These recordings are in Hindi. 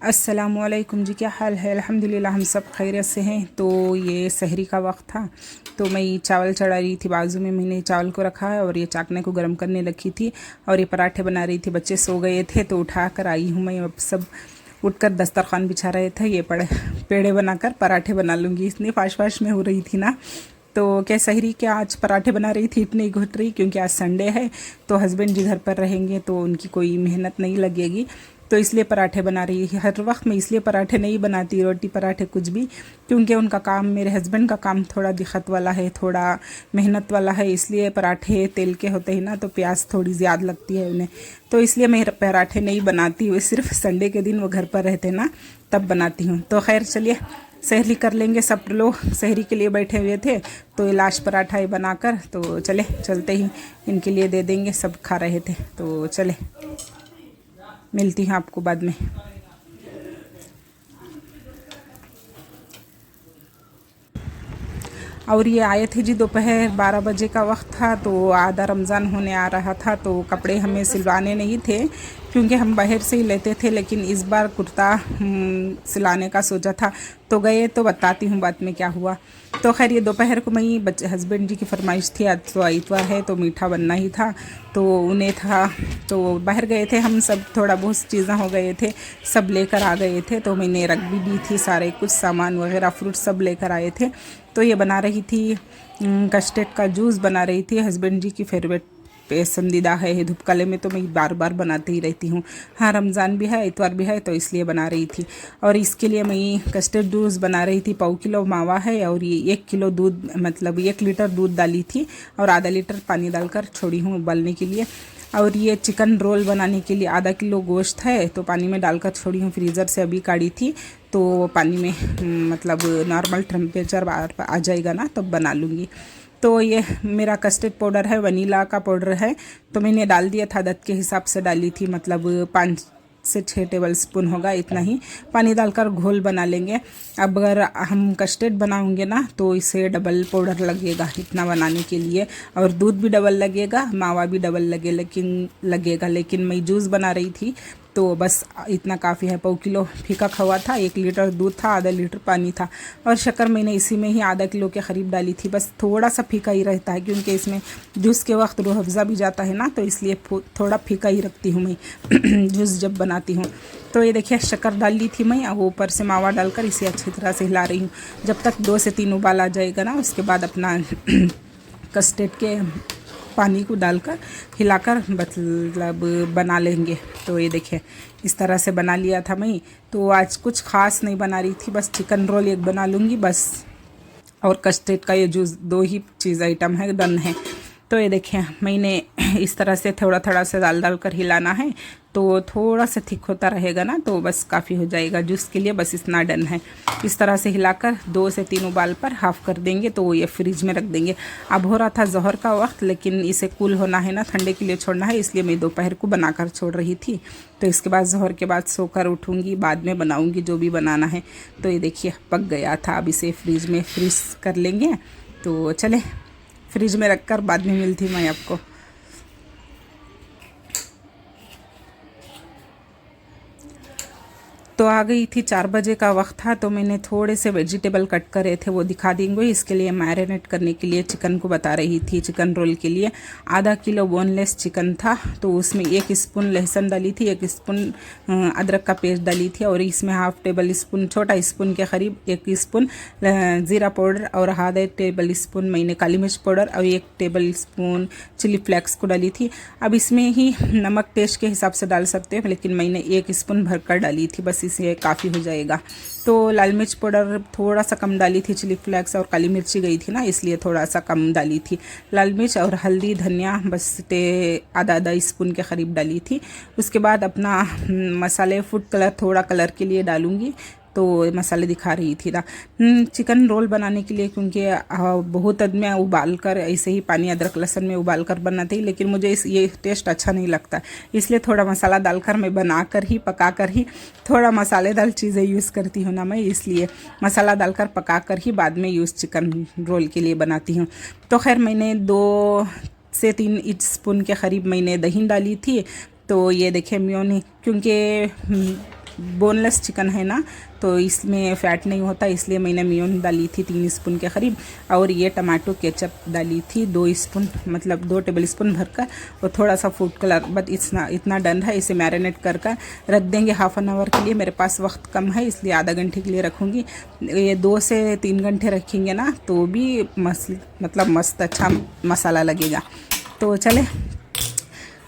अस्सलामुअलैकुम जी, क्या हाल है। अल्हम्दुलिल्लाह हम सब खैरियत से हैं। तो ये सहरी का वक्त था तो मैं चावल चढ़ा रही थी। बाजू में मैंने चावल को रखा है और ये चाकने को गर्म करने रखी थी और ये पराठे बना रही थी। बच्चे सो गए थे तो उठा कर आई हूँ मैं। अब सब उठकर दस्तरखान बिछा रहे थे। ये पेड़े बनाकर पराठे बना लूँगी। इतनी फाश फाश में हो रही थी ना, तो क्या सहरी के आज पराठे बना रही थी। इतनी घुट रही क्योंकि आज संडे है तो हस्बैंड जी घर पर रहेंगे तो उनकी कोई मेहनत नहीं लगेगी, तो इसलिए पराठे बना रही है। हर वक्त मैं इसलिए पराठे नहीं बनाती, रोटी पराठे कुछ भी, क्योंकि उनका काम, मेरे हस्बैंड का काम थोड़ा दिक्कत वाला है, थोड़ा मेहनत वाला है। इसलिए पराठे तेल के होते हैं ना तो प्याज थोड़ी ज़्यादा लगती है उन्हें, तो इसलिए मैं पराठे नहीं बनाती हूँ। सिर्फ संडे के दिन वो घर पर रहते ना तब बनाती हूँ। तो खैर चलिए सहरी कर लेंगे। सब लोग सहरी के लिए बैठे हुए थे तो इलाश पराठा ही बनाकर तो चलते ही इनके लिए दे देंगे। सब खा रहे थे तो चले, मिलती हूँ आपको बाद में। और ये आए थे जी दोपहर 12 बजे का वक्त था, तो आधा रमज़ान होने आ रहा था तो कपड़े हमें सिलवाने नहीं थे क्योंकि हम बाहर से ही लेते थे, लेकिन इस बार कुर्ता सिलाने का सोचा था तो गए। तो बताती हूँ बाद में क्या हुआ। तो खैर ये दोपहर को मैं हस्बैंड जी की फरमाइश थी, आज तो इतवार है तो मीठा बनना ही था, तो उन्हें था तो बाहर गए थे हम सब। थोड़ा बहुत चीज़ें हो गए थे, सब लेकर आ गए थे तो मैंने रख भी दी थी। सारे कुछ सामान वगैरह फ्रूट सब लेकर आए थे। तो ये बना रही थी कस्टर्ड का जूस बना रही थी। हस्बैंड जी की फेवरेट पसंदीदा है। धूपकाले में तो मैं बार बार बनाते ही रहती हूँ। हाँ, रमज़ान भी है, इतवार भी है तो इसलिए बना रही थी। और इसके लिए मैं कस्टर्ड जूस बना रही थी। 1.25 किलो मावा है और ये 1 किलो दूध, मतलब 1 लीटर दूध डाली थी और आधा लीटर पानी डालकर छोड़ी हूँ उबलने के लिए। और ये चिकन रोल बनाने के लिए आधा किलो गोश्त है तो पानी में डालकर छोड़ी हूँ। फ्रीज़र से अभी काढ़ी थी तो पानी में मतलब नॉर्मल टेम्परेचर आ जाएगा ना तब बना लूँगी। तो ये मेरा कस्टर्ड पाउडर है, वनीला का पाउडर है, तो मैंने डाल दिया था। आदत के हिसाब से डाली थी, मतलब 5 से 6 टेबल स्पून होगा, इतना ही पानी डालकर घोल बना लेंगे। अब अगर हम कस्टर्ड बनाएंगे ना तो इसे डबल पाउडर लगेगा इतना बनाने के लिए, और दूध भी डबल लगेगा, मावा भी डबल लगेगा। लेकिन मैं जूस बना रही थी तो बस इतना काफ़ी है। 1.25 किलो फीका खवा था, 1 लीटर दूध था, आधा लीटर पानी था और शक्कर मैंने इसी में ही आधा किलो के करीब डाली थी। बस थोड़ा सा फीका ही रहता है क्योंकि इसमें जूस के वक्त रूह अफ़ज़ा भी जाता है ना, तो इसलिए थोड़ा फीका ही रखती हूँ मैं जूस जब बनाती हूँ। तो ये देखिए शक्कर डाल ली थी मैं, वो ऊपर से मावा डालकर इसे अच्छी तरह से हिला रही हूँ जब तक 2 से 3 उबाल आ जाएगा ना। उसके बाद अपना कस्टर्ड के पानी को डालकर हिलाकर मतलब बना लेंगे। तो ये देखिए इस तरह से बना लिया था मैं। तो आज कुछ ख़ास नहीं बना रही थी, बस चिकन रोल एक बना लूँगी बस, और कस्टर्ड का ये जूस, 2 ही चीज़ आइटम है, डन है। तो ये देखिए मैंने इस तरह से थोड़ा थोड़ा से डाल कर हिलाना है तो थोड़ा सा थिक होता रहेगा ना तो बस काफ़ी हो जाएगा जूस के लिए। बस इतना डन है। इस तरह से हिलाकर 2 से 3 उबाल पर हाफ़ कर देंगे तो ये फ्रिज में रख देंगे। अब हो रहा था ज़ोहर का वक्त, लेकिन इसे कूल होना है ना, ठंडे के लिए छोड़ना है, इसलिए मैं दोपहर को बनाकर छोड़ रही थी। तो इसके बाद ज़ोहर के बाद सोकर उठूँगी, बाद में बनाऊँगी जो भी बनाना है। तो ये देखिए पक गया था, अब इसे फ्रिज में फ्रीज कर लेंगे। तो चले फ्रिज में रखकर बाद में मिलती मैं आपको। तो आ गई थी, 4 बजे का वक्त था तो मैंने थोड़े से वेजिटेबल कट करे थे, वो दिखा देंगे। इसके लिए मैरिनेट करने के लिए चिकन को बता रही थी। चिकन रोल के लिए आधा किलो बोनलेस चिकन था तो उसमें 1 स्पून लहसुन डाली थी, 1 स्पून अदरक का पेस्ट डाली थी, और इसमें हाफ टेबल स्पून, छोटा स्पून के करीब 1 स्पून ज़ीरा पाउडर, और आधा टेबल स्पून मैंने काली मिर्च पाउडर और 1 टेबल स्पून चिली फ्लेक्स को डाली थी। अब इसमें ही नमक टेस्ट के हिसाब से डाल सकते हैं, लेकिन मैंने 1 स्पून भरकर डाली थी, बस इसे काफ़ी हो जाएगा। तो लाल मिर्च पाउडर थोड़ा सा कम डाली थी, चिली फ्लेक्स और काली मिर्ची गई थी ना इसलिए थोड़ा सा कम डाली थी लाल मिर्च, और हल्दी धनिया बस आधा स्पून के करीब डाली थी। उसके बाद अपना मसाले, फूड कलर थोड़ा कलर के लिए डालूँगी, तो मसाले दिखा रही थी ना चिकन रोल बनाने के लिए, क्योंकि बहुत आदमी उबाल कर ऐसे ही पानी अदरक लहसुन में उबाल कर बनाते हैं, लेकिन मुझे ये टेस्ट अच्छा नहीं लगता, इसलिए थोड़ा मसाला डालकर मैं बनाकर ही, पकाकर ही, थोड़ा मसालेदार चीज़ें यूज़ करती हूँ ना मैं, इसलिए मसाला डालकर पकाकर ही बाद में यूज़ चिकन रोल के लिए बनाती हूँ। तो खैर मैंने 2 से 3 स्पून के करीब मैंने दही डाली थी। तो ये देखिए मेयोनी, क्योंकि बोनलेस चिकन है ना, तो इसमें फ़ैट नहीं होता, इसलिए मैंने मेयोन डाली थी 3 स्पून के करीब, और ये टमाटो केचप डाली थी 2 स्पून, मतलब 2 टेबल स्पून भरकर, और थोड़ा सा फूड कलर। बस इतना डन है। इसे मैरिनेट कर रख देंगे हाफ एन आवर के लिए। मेरे पास वक्त कम है इसलिए आधा घंटे के लिए रखूँगी। ये 2 से 3 घंटे रखेंगे ना तो भी मस्त अच्छा मसाला लगेगा। तो चले,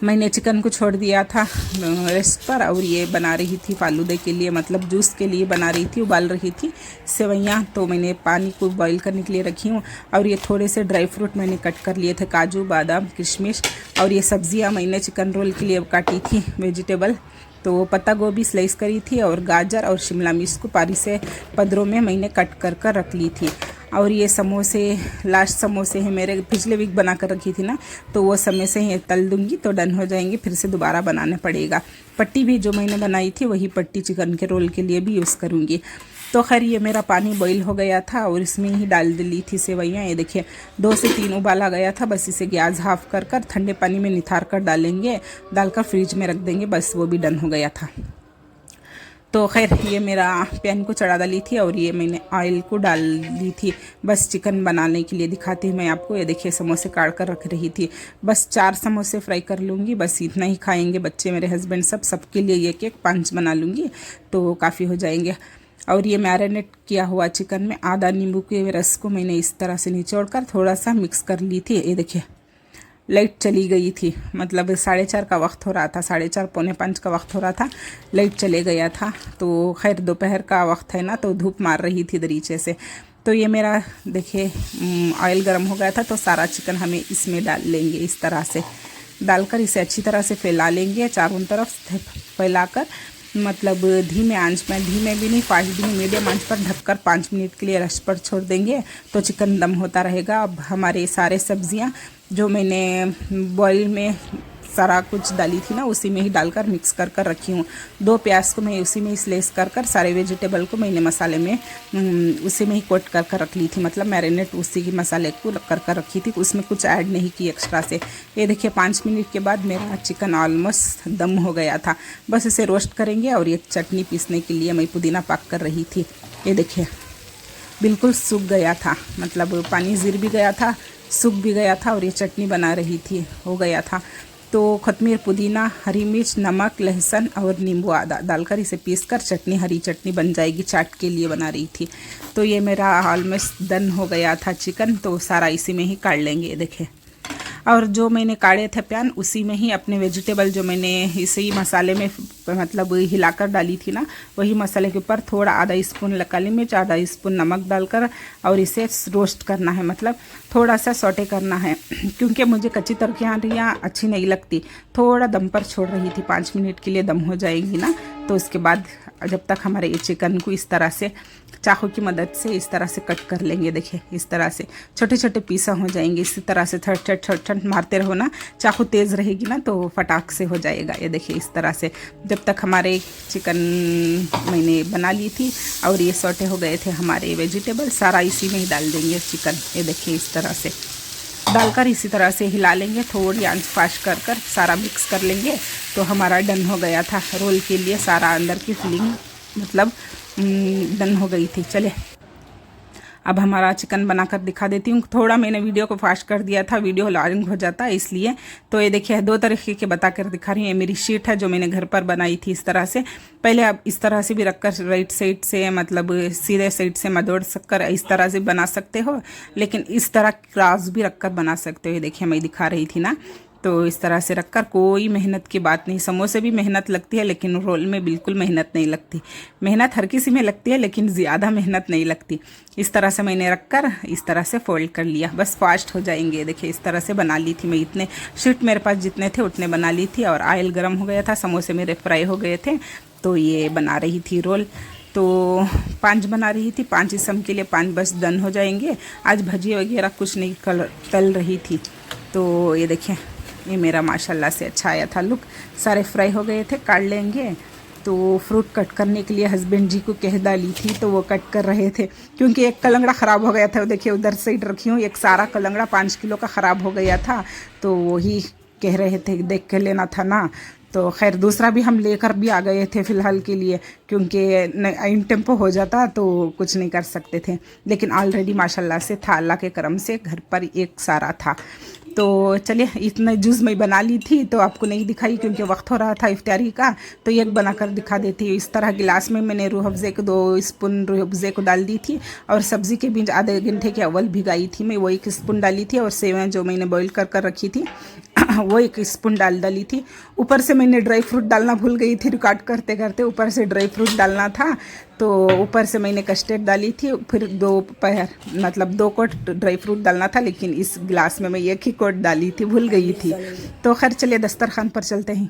मैंने चिकन को छोड़ दिया था रेस्ट पर, और ये बना रही थी फालूदे के लिए, मतलब जूस के लिए बना रही थी, उबाल रही थी सेवइयाँ। तो मैंने पानी को बॉईल करने के लिए रखी हूँ। और ये थोड़े से ड्राई फ्रूट मैंने कट कर लिए थे, काजू, बादाम, किशमिश। और ये सब्जियाँ मैंने चिकन रोल के लिए काटी थी वेजिटेबल, तो पत्ता गोभी स्लाइस करी थी, और गाजर और शिमला मिर्च को पारी से पदरों में मैंने कट कर रख ली थी। और ये समोसे, लास्ट समोसे हैं मेरे, पिछले वीक बना कर रखी थी ना, तो वो समोसे हैं तल दूंगी तो डन हो जाएंगे, फिर से दोबारा बनाना पड़ेगा। पट्टी भी जो मैंने बनाई थी वही पट्टी चिकन के रोल के लिए भी यूज़ करूँगी। तो खैर ये मेरा पानी बॉईल हो गया था और इसमें ही डाल ली थी सेवइयाँ। ये देखिए 2 से 3 उबाला गया था, बस इसे गैस हाफ कर ठंडे पानी में निथार कर डालेंगे, डालकर फ्रिज में रख देंगे, बस वो भी डन हो गया था। तो खैर ये मेरा पैन को चढ़ा डाली थी और ये मैंने ऑयल को डाल दी थी, बस चिकन बनाने के लिए दिखाती हूँ मैं आपको। ये देखिए समोसे काट कर रख रही थी, बस 4 समोसे फ्राई कर लूँगी, बस इतना ही खाएंगे बच्चे, मेरे हस्बैंड, सबके लिए एक 5 बना लूँगी तो काफ़ी हो जाएंगे। और ये मैरिनेट किया हुआ चिकन में आधा नींबू के रस को मैंने इस तरह से निचोड़ कर थोड़ा सा मिक्स कर ली थी। ये देखिए लाइट चली गई थी, मतलब 4:30 का वक्त हो रहा था, 4:30 पौने 5 का वक्त हो रहा था, लाइट चले गया था। तो खैर दोपहर का वक्त है ना, तो धूप मार रही थी दरीचे से। तो ये मेरा देखिए ऑयल गर्म हो गया था, तो सारा चिकन हमें इसमें डाल लेंगे। इस तरह से डालकर इसे अच्छी तरह से फैला लेंगे, चारों तरफ फैलाकर, मतलब धीमे आंच में, धीमे भी नहीं, फास्ट भी नहीं, मीडियम आंच पर ढककर 5 मिनट के लिए रेस्ट पर छोड़ देंगे तो चिकन दम होता रहेगा। अब हमारे सारे सब्जियां जो मैंने बॉईल में सारा कुछ डाली थी ना, उसी में ही डालकर मिक्स कर रखी हूँ। 2 प्याज को मैं उसी में ही स्लेस कर सारे वेजिटेबल को मैंने मसाले में उसी में ही कोट कर रख ली थी, मतलब मैरिनेट उसी की मसाले को कर रखी थी, उसमें कुछ ऐड नहीं की एक्स्ट्रा से। ये देखिए 5 मिनट के बाद मेरा चिकन ऑलमोस्ट दम हो गया था, बस इसे रोस्ट करेंगे। और ये चटनी पीसने के लिए मैं पुदीना पाक कर रही थी। ये देखिए बिल्कुल सूख गया था, मतलब पानी ज़िर भी गया था, सूख भी गया था, और ये चटनी बना रही थी, हो गया था। तो कोतमीर, पुदीना, हरी मिर्च, नमक, लहसुन और नींबू आदा डालकर इसे पीसकर चटनी, हरी चटनी बन जाएगी, चाट के लिए बना रही थी। तो ये मेरा ऑलमोस्ट डन हो गया था चिकन, तो सारा इसी में ही काट लेंगे। देखें, और जो मैंने काढ़े थे प्यान, उसी में ही अपने वेजिटेबल जो मैंने इसे ही मसाले में मतलब हिलाकर डाली थी ना, वही मसाले के ऊपर थोड़ा आधा स्पून काली मिर्च, आधा स्पून नमक डालकर और इसे रोस्ट करना है, मतलब थोड़ा सा सौटे करना है, क्योंकि मुझे कच्ची तरकारियाँ अच्छी नहीं लगती। थोड़ा दम पर छोड़ रही थी, 5 मिनट के लिए दम हो जाएगी ना, तो उसके बाद जब तक हमारे ये चिकन को इस तरह से चाकू की मदद से इस तरह से कट कर लेंगे। देखिए इस तरह से छोटे छोटे पीसा हो जाएंगे, इसी तरह से थट मारते रहो ना, चाकू तेज़ रहेगी ना तो फटाक से हो जाएगा। ये देखिए इस तरह से जब तक हमारे चिकन मैंने बना ली थी और ये सौटे हो गए थे हमारे वेजिटेबल, सारा इसी में ही डाल देंगे चिकन। ये देखिए इस तरह से डालकर इसी तरह से हिला लेंगे, थोड़ी आंच फास्ट कर सारा मिक्स कर लेंगे, तो हमारा डन हो गया था। रोल के लिए सारा अंदर की फिलिंग मतलब डन हो गई थी। चले अब हमारा चिकन बनाकर दिखा देती हूँ। थोड़ा मैंने वीडियो को फास्ट कर दिया था, वीडियो लॉन्ग हो जाता है इसलिए। तो ये देखिए 2 तरीके के बताकर दिखा रही हूँ। ये मेरी शीट है जो मैंने घर पर बनाई थी इस तरह से। पहले आप इस तरह से भी रखकर राइट साइड से, मतलब सीधे साइड से मदोड़ कर इस तरह से बना सकते हो, लेकिन इस तरह क्रॉस भी रखकर बना सकते हो। ये देखिए मैं दिखा रही थी ना, तो इस तरह से रखकर, कोई मेहनत की बात नहीं। समोसे भी मेहनत लगती है लेकिन रोल में बिल्कुल मेहनत नहीं लगती। मेहनत हर किसी में लगती है लेकिन ज़्यादा मेहनत नहीं लगती। इस तरह से मैंने रखकर इस तरह से फोल्ड कर लिया, बस फास्ट हो जाएंगे। देखिए इस तरह से बना ली थी मैं, इतने शीट मेरे पास जितने थे उतने बना ली थी, और ऑयल गर्म हो गया था, समोसे मेरे फ्राई हो गए थे, तो ये बना रही थी रोल। तो 5 बना रही थी, 5 इसम के लिए 5 बस डन हो जाएंगे। आज भजी वगैरह कुछ नहीं तल रही थी। तो ये देखें ये मेरा माशाल्लाह से अच्छा आया था लुक। सारे फ्राई हो गए थे, काट लेंगे। तो फ्रूट कट करने के लिए हस्बैंड जी को कह डाली थी, तो वो कट कर रहे थे, क्योंकि एक कलंगड़ा ख़राब हो गया था। देखिए उधर साइड रखी हूँ, एक सारा कलंगड़ा 5 किलो का ख़राब हो गया था, तो वही कह रहे थे देख के लेना था ना, तो खैर दूसरा भी हम लेकर भी आ गए थे फ़िलहाल के लिए, क्योंकि इन टेम्पो हो जाता तो कुछ नहीं कर सकते थे। लेकिन ऑलरेडी माशाल्लाह से था, अल्लाह के करम से घर पर एक सारा था। तो चलिए, इतना जूस मैं बना ली थी तो आपको नहीं दिखाई क्योंकि वक्त हो रहा था इफ्तारी का, तो एक बनाकर दिखा देती हूँ। इस तरह गिलास में मैंने रूह अफ़ज़े को 2 स्पून रूह अफ़ज़े को डाल दी थी, और सब्ज़ी के बीज आधे घंटे के अव्वल भिगाई थी मैं, वो 1 स्पून डाली थी, और सेवैं जो मैंने बॉईल कर रखी थी वो 1 स्पून डाली थी। ऊपर से मैंने ड्राई फ्रूट डालना भूल गई थी, रिकॉर्ड करते करते ऊपर से ड्राई फ्रूट डालना था, तो ऊपर से मैंने कस्टर्ड डाली थी। फिर 2 कोट ड्राई फ्रूट डालना था, लेकिन इस गिलास में मैं 1 ही कोट डाली थी, भूल गई थी। तो खैर चलिए दस्तरखान पर चलते हैं।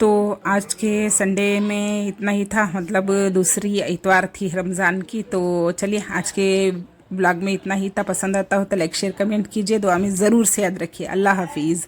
तो आज के संडे में इतना ही था, मतलब दूसरी इतवार थी रमज़ान की। तो चलिए आज के ब्लॉग में इतना ही था। पसंद आता हो तो लाइक शेयर कमेंट कीजिए, दुआ में ज़रूर से याद रखिए। अल्लाह हाफिज़।